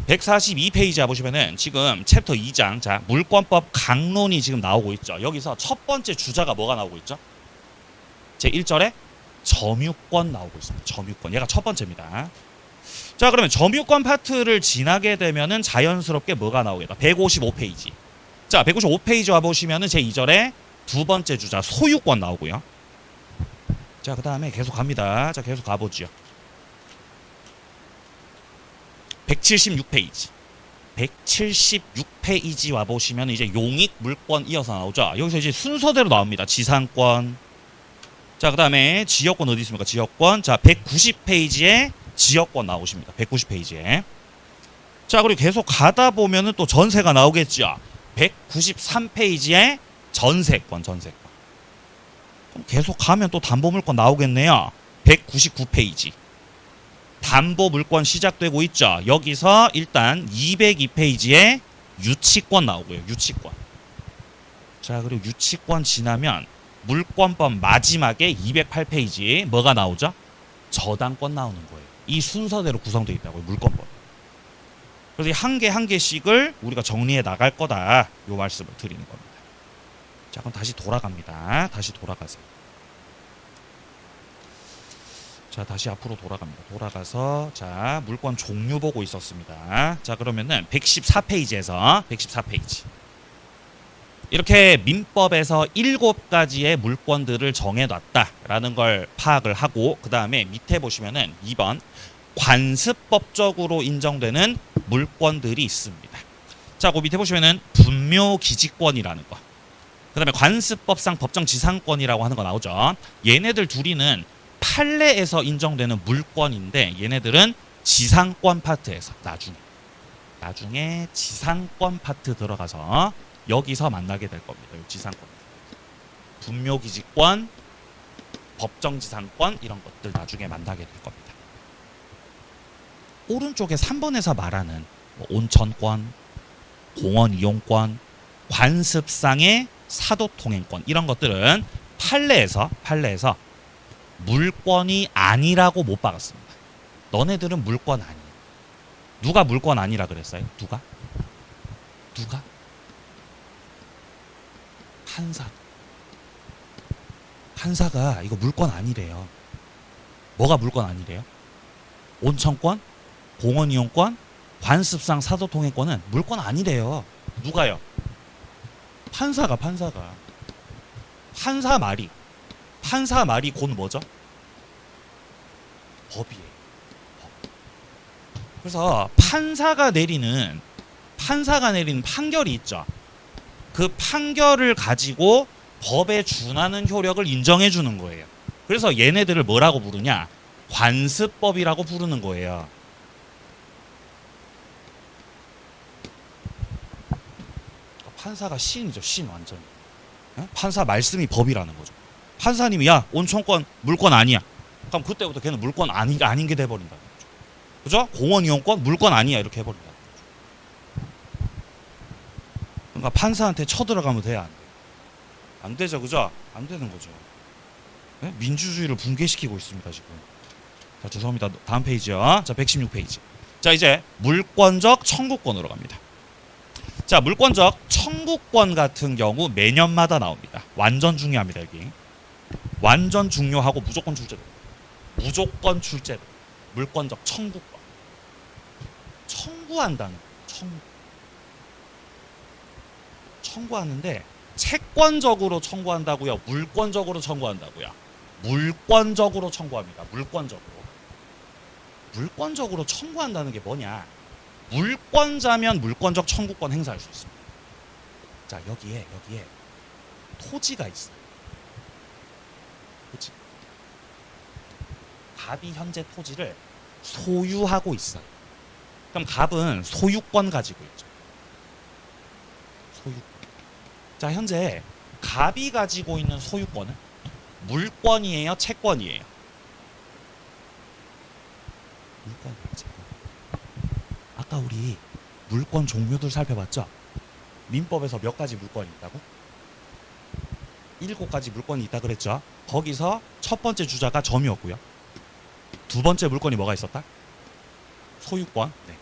142페이지 보시면은 지금 챕터 2장 자, 물권법 강론이 지금 나오고 있죠. 여기서 첫 번째 주자가 뭐가 나오고 있죠? 제 1절에 점유권 나오고 있습니다. 점유권. 얘가 첫 번째입니다. 자, 그러면 점유권 파트를 지나게 되면은 자연스럽게 뭐가 나오겠다. 155페이지. 자, 155페이지 와 보시면은 제 2절에 두 번째 주자 소유권 나오고요. 자, 그 다음에 계속 갑니다. 자, 계속 가보죠. 176페이지. 176페이지 와 보시면 이제 용익 물권 이어서 나오죠. 여기서 이제 순서대로 나옵니다. 지상권. 자, 그 다음에 지역권 어디 있습니까? 지역권. 자, 190페이지에 지역권 나오십니다. 190페이지에. 자, 그리고 계속 가다 보면은 또 전세가 나오겠죠. 193페이지에 전세권. 그럼 계속 가면 또 담보물권 나오겠네요. 199페이지. 담보물권 시작되고 있죠. 여기서 일단 202페이지에 유치권 나오고요. 유치권. 자, 그리고 유치권 지나면 물권법 마지막에 208페이지 뭐가 나오죠? 저당권 나오는 거예요. 이 순서대로 구성되어 있다고요. 물권법. 그래서 한 개 한 개씩을 우리가 정리해 나갈 거다. 요 말씀을 드리는 겁니다. 자, 그럼 다시 돌아갑니다. 다시 돌아가세요. 자, 다시 앞으로 돌아갑니다. 돌아가서 자, 물권 종류 보고 있었습니다. 자, 그러면은 114페이지에서 114페이지. 이렇게 민법에서 7가지의 물권들을 정해놨다라는 걸 파악을 하고 그 다음에 밑에 보시면은 2번 관습법적으로 인정되는 물권들이 있습니다. 자, 그 밑에 보시면은 분묘기지권이라는 거. 그 다음에 관습법상 법정지상권이라고 하는 거 나오죠. 얘네들 둘이는 판례에서 인정되는 물권인데 얘네들은 지상권 파트에서 나중에 지상권 파트 들어가서 여기서 만나게 될 겁니다. 지상권. 분묘기지권, 법정지상권 이런 것들 나중에 만나게 될 겁니다. 오른쪽에 3번에서 말하는 온천권, 공원이용권, 관습상의 사도통행권 이런 것들은 판례에서 물권이 아니라고 못 박았습니다. 너네들은 물권 아니야. 누가 물권 아니라 그랬어요? 누가? 판사가 이거 물권 아니래요. 뭐가 물권 아니래요? 온천권, 공원이용권, 관습상 사도통행권은 물권 아니래요. 누가요? 판사가. 판사 말이 곧 뭐죠? 법이에요. 법. 그래서 판사가 내리는 판결이 있죠. 그 판결을 가지고 법에 준하는 효력을 인정해 주는 거예요. 그래서 얘네들을 뭐라고 부르냐? 관습법이라고 부르는 거예요. 판사가 신이죠. 신 완전히. 판사 말씀이 법이라는 거죠. 판사님이 야 온천권 물권 아니야. 그럼 그때부터 걔는 물권 아닌 게 돼버린다는 거죠. 그죠? 공원 이용권 물권 아니야 이렇게 해버린다는 거죠. 그러니까 판사한테 쳐들어가면 돼야 안 돼. 안 되죠, 그죠? 안 되는 거죠. 네? 민주주의를 붕괴시키고 있습니다 지금. 자 죄송합니다. 다음 페이지요. 자 116페이지. 자 이제 물권적 청구권으로 갑니다. 자 물권적 청구권 같은 경우 매년마다 나옵니다. 완전 중요합니다 여기. 완전 중요하고 무조건 출제돼. 무조건 출제돼. 물권적 청구권. 청구한다는 거예요. 청구하는데 채권적으로 청구한다고요? 물권적으로 청구한다고요? 물권적으로 청구합니다. 물권적으로 청구한다는 게 뭐냐? 물권자면 물권적 청구권 행사할 수 있습니다. 자 여기에 토지가 있어요. 토지. 갑이 현재 토지를 소유하고 있어요. 그럼 갑은 소유권 가지고 있죠. 소유권. 자 현재 갑이 가지고 있는 소유권은 물권이에요? 채권이에요? 물권이에요. 채권. 아까 우리 물권 종류들 살펴봤죠? 민법에서 몇 가지 물권이 있다고? 7가지 물권이 있다 그랬죠? 거기서 첫 번째 주자가 점유였고요. 두 번째 물권이 뭐가 있었다? 소유권. 네.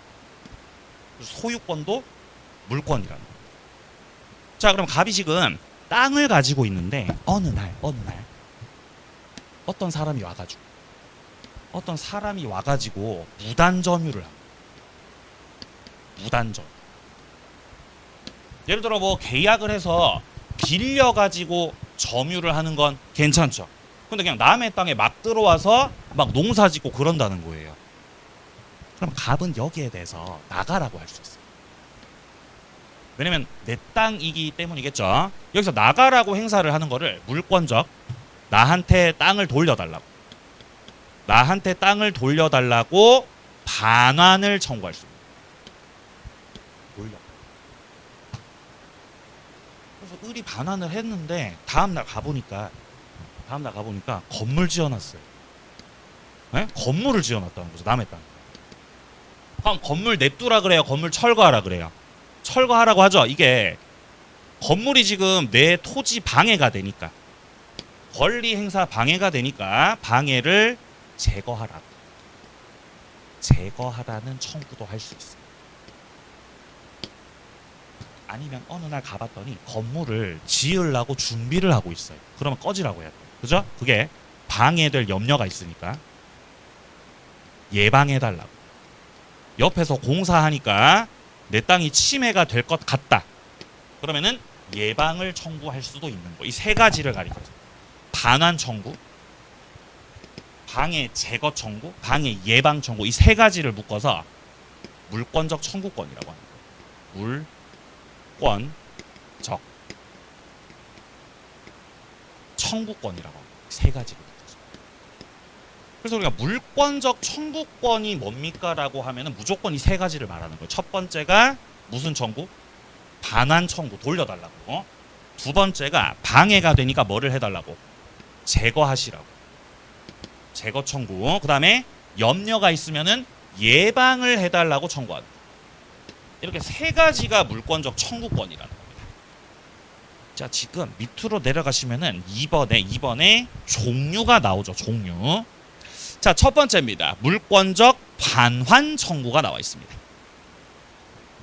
소유권도 물권이라는 거예요. 자 그럼 갑이 지금 땅을 가지고 있는데 어느 날 어떤 사람이 와가지고 무단 점유를 합니다. 무단 점유. 예를 들어 뭐 계약을 해서 빌려가지고 점유를 하는 건 괜찮죠. 근데 그냥 남의 땅에 막 들어와서 막 농사 짓고 그런다는 거예요. 그럼 갑은 여기에 대해서 나가라고 할 수 있어요. 왜냐면 내 땅이기 때문이겠죠. 여기서 나가라고 행사를 하는 거를 물권적 나한테 땅을 돌려달라고 반환을 청구할 수 있습니다. 그래서 을이 반환을 했는데 다음날 가보니까 건물 지어놨어요. 네? 건물을 지어놨다는 거죠. 남의 땅. 그럼 건물 냅두라 그래요? 건물 철거하라 그래요? 철거하라고 하죠. 이게 건물이 지금 내 토지 방해가 되니까, 권리 행사 방해가 되니까 방해를 제거하라는 청구도 할 수 있어요. 아니면 어느 날 가봤더니 건물을 지으려고 준비를 하고 있어요. 그러면 꺼지라고 해야 돼요. 그죠? 그게 방해될 염려가 있으니까 예방해달라고. 옆에서 공사하니까 내 땅이 침해가 될 것 같다. 그러면은 예방을 청구할 수도 있는 거. 이 세 가지를 가리켜서 반환 청구, 방해 제거 청구, 방해 예방 청구, 이 세 가지를 묶어서 물권적 청구권이라고 합니다. 물권적 청구권이라고 합니다. 세 가지를 묶어서. 그래서 우리가 물권적 청구권이 뭡니까? 라고 하면은 무조건 이 세 가지를 말하는 거예요. 첫 번째가 무슨 청구? 반환 청구, 돌려달라고. 두 번째가 방해가 되니까 뭐를 해달라고? 제거하시라고. 제거 청구. 그 다음에 염려가 있으면은 예방을 해달라고 청구한다. 이렇게 세 가지가 물권적 청구권이라는 겁니다. 자, 지금 밑으로 내려가시면은 2번에 종류가 나오죠. 종류. 자, 첫 번째입니다. 물권적 반환 청구가 나와 있습니다.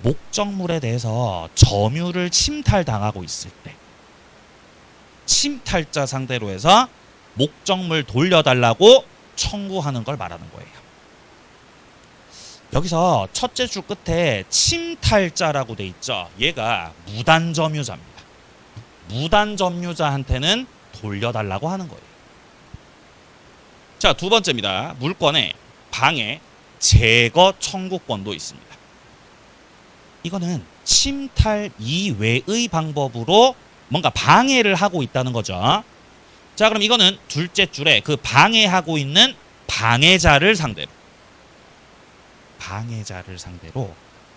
목적물에 대해서 점유를 침탈당하고 있을 때 침탈자 상대로 해서 목적물 돌려달라고 청구하는 걸 말하는 거예요. 여기서 첫째 줄 끝에 침탈자라고 돼 있죠. 얘가 무단점유자입니다. 무단점유자한테는 돌려달라고 하는 거예요. 자, 두 번째입니다. 물권에 방해, 제거 청구권도 있습니다. 이거는 침탈 이외의 방법으로 뭔가 방해를 하고 있다는 거죠. 자, 그럼 이거는 둘째 줄에 그 방해하고 있는 방해자를 상대로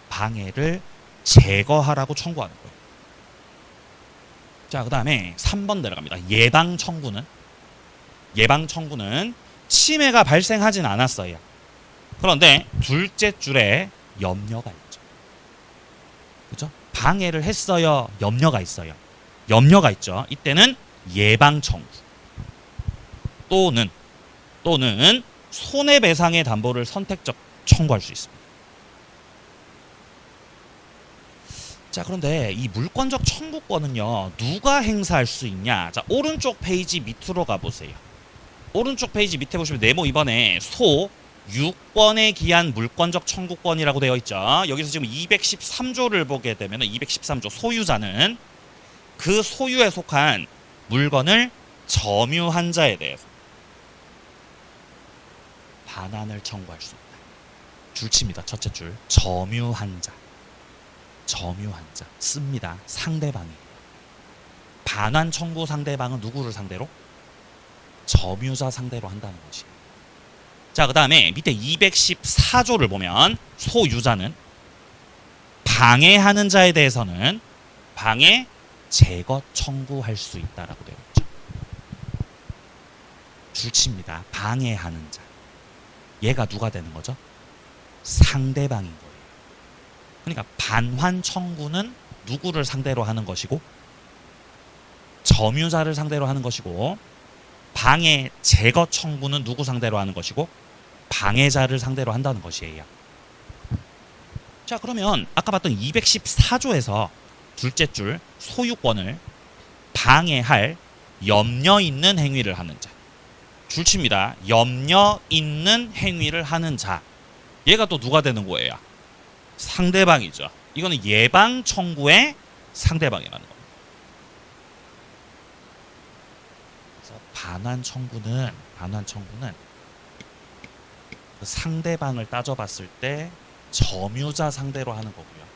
방해를 제거하라고 청구하는 거예요. 자, 그 다음에 3번 내려갑니다. 예방 청구는 침해가 발생하진 않았어요. 그런데 둘째 줄에 염려가 있죠. 그죠? 방해를 했어요. 염려가 있어요. 염려가 있죠. 이때는 예방 청구 또는 손해배상의 담보를 선택적 청구할 수 있습니다. 자, 그런데 이 물권적 청구권은요, 누가 행사할 수 있냐? 자, 오른쪽 페이지 밑으로 가보세요. 오른쪽 페이지 밑에 보시면 네모 2번에 소 6번에 기한 물권적 청구권이라고 되어 있죠. 여기서 지금 213조를 보게 되면 213조 소유자는 그 소유에 속한 물건을 점유한 자에 대해서 반환을 청구할 수 있다. 줄칩니다. 첫째 줄. 점유한 자 씁니다. 상대방이. 반환 청구 상대방은 누구를 상대로? 점유자 상대로 한다는 것이. 자, 그 다음에 밑에 214조를 보면 소유자는 방해하는 자에 대해서는 방해 제거 청구할 수 있다라고 되어 있죠. 줄칩니다. 방해하는 자. 얘가 누가 되는 거죠? 상대방인 거예요. 그러니까 반환 청구는 누구를 상대로 하는 것이고 점유자를 상대로 하는 것이고 방해 제거 청구는 누구 상대로 하는 것이고 방해자를 상대로 한다는 것이에요. 자, 그러면 아까 봤던 214조에서 둘째 줄 소유권을 방해할 염려 있는 행위를 하는 자. 줄칩니다. 염려 있는 행위를 하는 자. 얘가 또 누가 되는 거예요? 상대방이죠. 이거는 예방 청구의 상대방이라는 겁니다. 그래서 반환 청구는 그 상대방을 따져봤을 때 점유자 상대로 하는 거고요.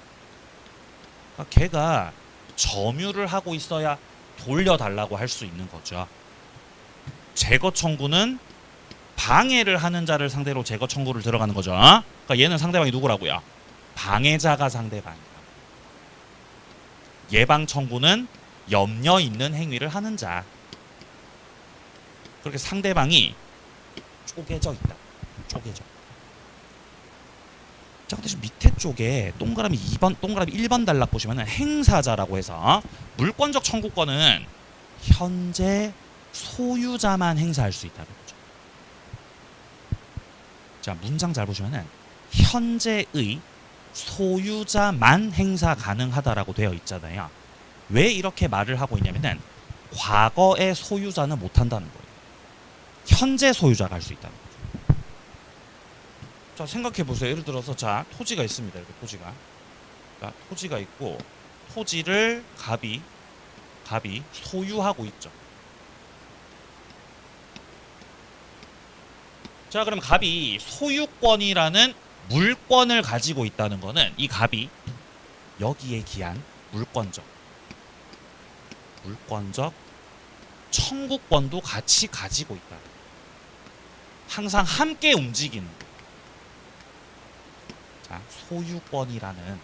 그러니까 걔가 점유를 하고 있어야 돌려달라고 할 수 있는 거죠. 제거 청구는 방해를 하는 자를 상대로 제거 청구를 들어가는 거죠. 그러니까 얘는 상대방이 누구라고요? 방해자가 상대방이다. 예방 청구는 염려 있는 행위를 하는 자. 그렇게 상대방이 쪼개져 있다. 쪼개져. 자, 근데 지금 밑에 쪽에 동그라미 1번 단락 보시면은 행사자라고 해서 물권적 청구권은 현재 소유자만 행사할 수 있다는 거죠. 자, 문장 잘 보시면은 현재의 소유자만 행사 가능하다라고 되어 있잖아요. 왜 이렇게 말을 하고 있냐면은 과거의 소유자는 못 한다는 거예요. 현재 소유자가 할 수 있다는 거죠. 자, 생각해 보세요. 예를 들어서 자, 토지가 있습니다. 이렇게 토지가. 자, 토지가 있고 토지를 갑이 소유하고 있죠. 자, 그럼 갑이 소유권이라는 물권을 가지고 있다는 거는 이 갑이 여기에 기한 물권적 청구권도 같이 가지고 있다. 항상 함께 움직이는 거예요. 자, 소유권이라는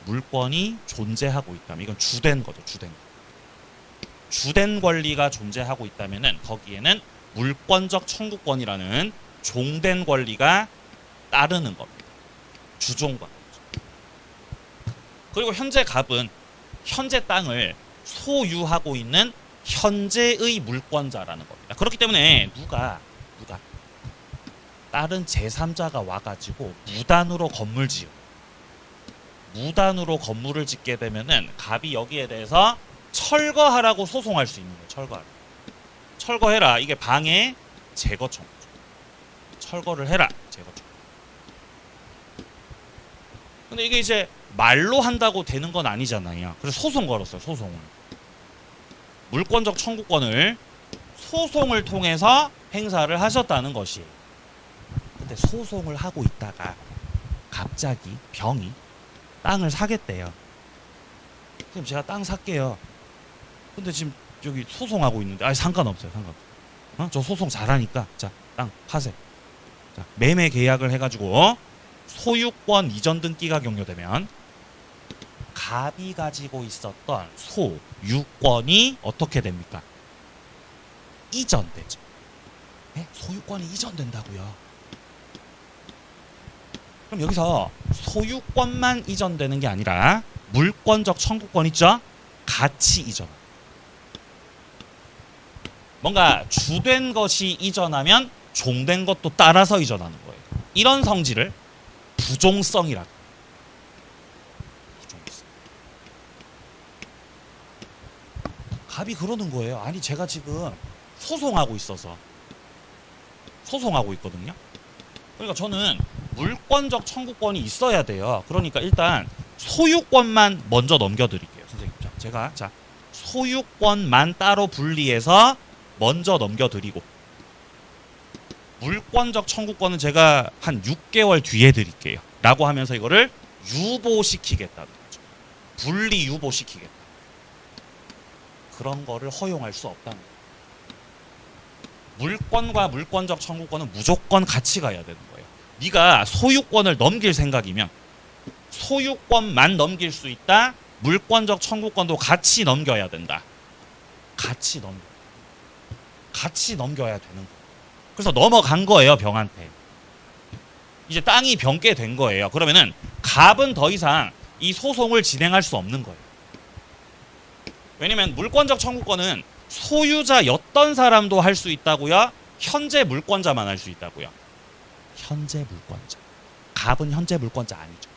물권이 존재하고 있다면 이건 주된 거죠. 주된 권리가 존재하고 있다면은 거기에는 물권적 청구권이라는 종된 권리가 따르는 겁니다. 주종권. 그리고 현재 갑은 현재 땅을 소유하고 있는 현재의 물권자라는 겁니다. 그렇기 때문에 누가 다른 제3자가 와가지고 무단으로 건물을 짓게 되면은 갑이 여기에 대해서 철거하라고 소송할 수 있는 거예요. 철거해라. 이게 방해 제거 청구죠. 철거를 해라. 제거 청구. 근데 이게 이제 말로 한다고 되는 건 아니잖아요. 그래서 소송 걸었어요. 소송을. 물권적 청구권을 소송을 통해서 행사를 하셨다는 것이. 근데 소송을 하고 있다가 갑자기 병이 땅을 사겠대요. 그럼 제가 땅 살게요. 근데 지금 여기 소송하고 있는데 상관없어요. 저 소송 잘하니까 자, 땅 파세. 자, 매매 계약을 해가지고 소유권 이전 등기가 경료되면 갑이 가지고 있었던 소유권이 어떻게 됩니까? 이전되죠. 네? 소유권이 이전된다고요. 그럼 여기서 소유권만 이전되는 게 아니라 물권적 청구권 있죠? 같이 이전. 뭔가 주된 것이 이전하면 종된 것도 따라서 이전하는 거예요. 이런 성질을 부종성이라고. 부종성. 갑이 그러는 거예요. 아니 제가 지금 소송하고 있거든요. 그러니까 저는 물권적 청구권이 있어야 돼요. 그러니까 일단 소유권만 먼저 넘겨드릴게요. 선생님. 제가 소유권만 따로 분리해서 먼저 넘겨드리고 물권적 청구권은 제가 한 6개월 뒤에 드릴게요. 라고 하면서 이거를 유보시키겠다는 거죠. 분리 유보시키겠다. 그런 거를 허용할 수 없다는 거예요. 물권과 물권적 청구권은 무조건 같이 가야 되는 거예요. 네가 소유권을 넘길 생각이면 소유권만 넘길 수 있다. 물권적 청구권도 같이 넘겨야 된다. 같이 넘겨야 되는 거예요. 그래서 넘어간 거예요, 병한테. 이제 땅이 병께 된 거예요. 그러면은 갑은 더 이상 이 소송을 진행할 수 없는 거예요. 왜냐면 물권적 청구권은 소유자였던 사람도 할 수 있다고요. 현재 물권자만 할 수 있다고요. 현재 물권자. 갑은 현재 물권자 아니죠.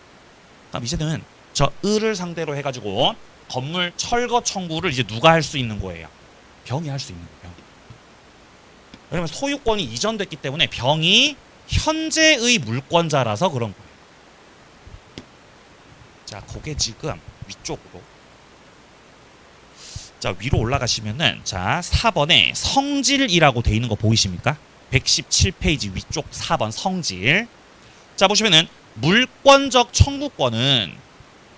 그럼 이제는 저 을을 상대로 해가지고 건물 철거 청구를 이제 누가 할 수 있는 거예요? 병이 할 수 있는 거예요. 왜냐면 소유권이 이전됐기 때문에 병이 현재의 물권자라서 그런 거예요. 자, 그게 지금 위쪽으로. 자, 위로 올라가시면은 자, 4번에 성질이라고 돼 있는 거 보이십니까? 117페이지 위쪽 4번 성질. 자, 보시면은 물권적 청구권은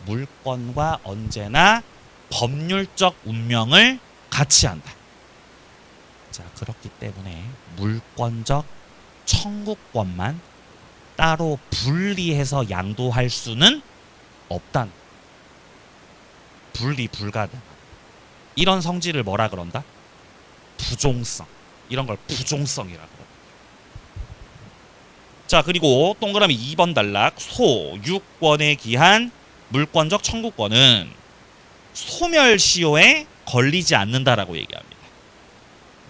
물권과 언제나 법률적 운명을 같이 한다. 자, 그렇기 때문에 물권적 청구권만 따로 분리해서 양도할 수는 없다는. 분리 불가능. 이런 성질을 뭐라 그런다? 부종성. 이런 걸 부종성이라 그런다. 자, 그리고 동그라미 2번 단락 소유권에 기한 물권적 청구권은 소멸시효에 걸리지 않는다라고 얘기합니다.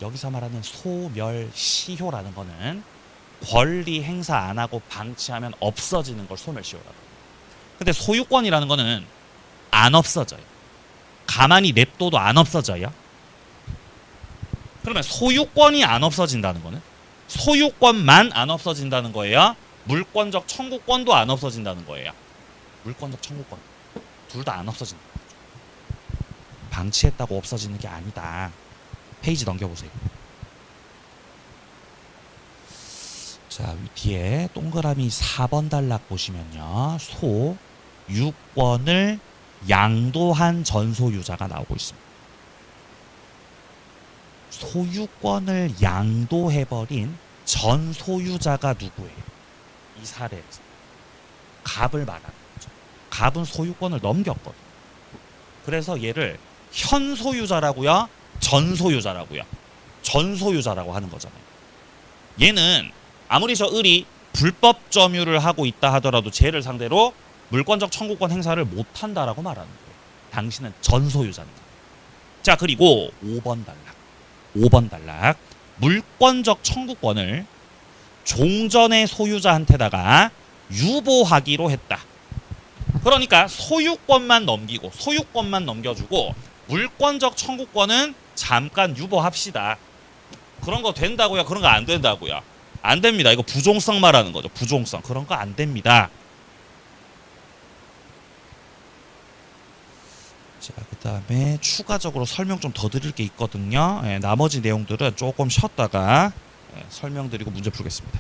여기서 말하는 소멸시효라는 거는 권리 행사 안 하고 방치하면 없어지는 걸 소멸시효라고 합니다. 근데 소유권이라는 거는 안 없어져요. 가만히 냅둬도 안 없어져요. 그러면 소유권이 안 없어진다는 거는 소유권만 안 없어진다는 거예요. 물권적 청구권도 안 없어진다는 거예요. 물권적 청구권 둘 다 안 없어진다. 방치했다고 없어지는 게 아니다. 페이지 넘겨보세요. 자, 뒤에 동그라미 4번 단락 보시면요. 소유권을 양도한 전소유자가 나오고 있습니다. 소유권을 양도해버린 전소유자가 누구예요? 이 사례에서 갑을 말하는 거죠. 갑은 소유권을 넘겼거든요. 그래서 얘를 현소유자라고요? 전소유자라고요? 전소유자라고 하는 거잖아요. 얘는 아무리 저 을이 불법 점유를 하고 있다 하더라도 쟤를 상대로 물권적 청구권 행사를 못한다라고 말하는 거예요. 당신은 전소유자입니다. 자, 그리고 5번 단락. 5번 단락. 물권적 청구권을 종전의 소유자한테다가 유보하기로 했다. 그러니까 소유권만 넘겨주고 물권적 청구권은 잠깐 유보합시다. 그런 거 된다고요? 그런 거 안 된다고요? 안 됩니다. 이거 부종성 말하는 거죠. 부종성. 그런 거 안 됩니다. 자, 그 다음에 추가적으로 설명 좀 더 드릴 게 있거든요. 나머지 내용들은 조금 쉬었다가 설명드리고 문제 풀겠습니다.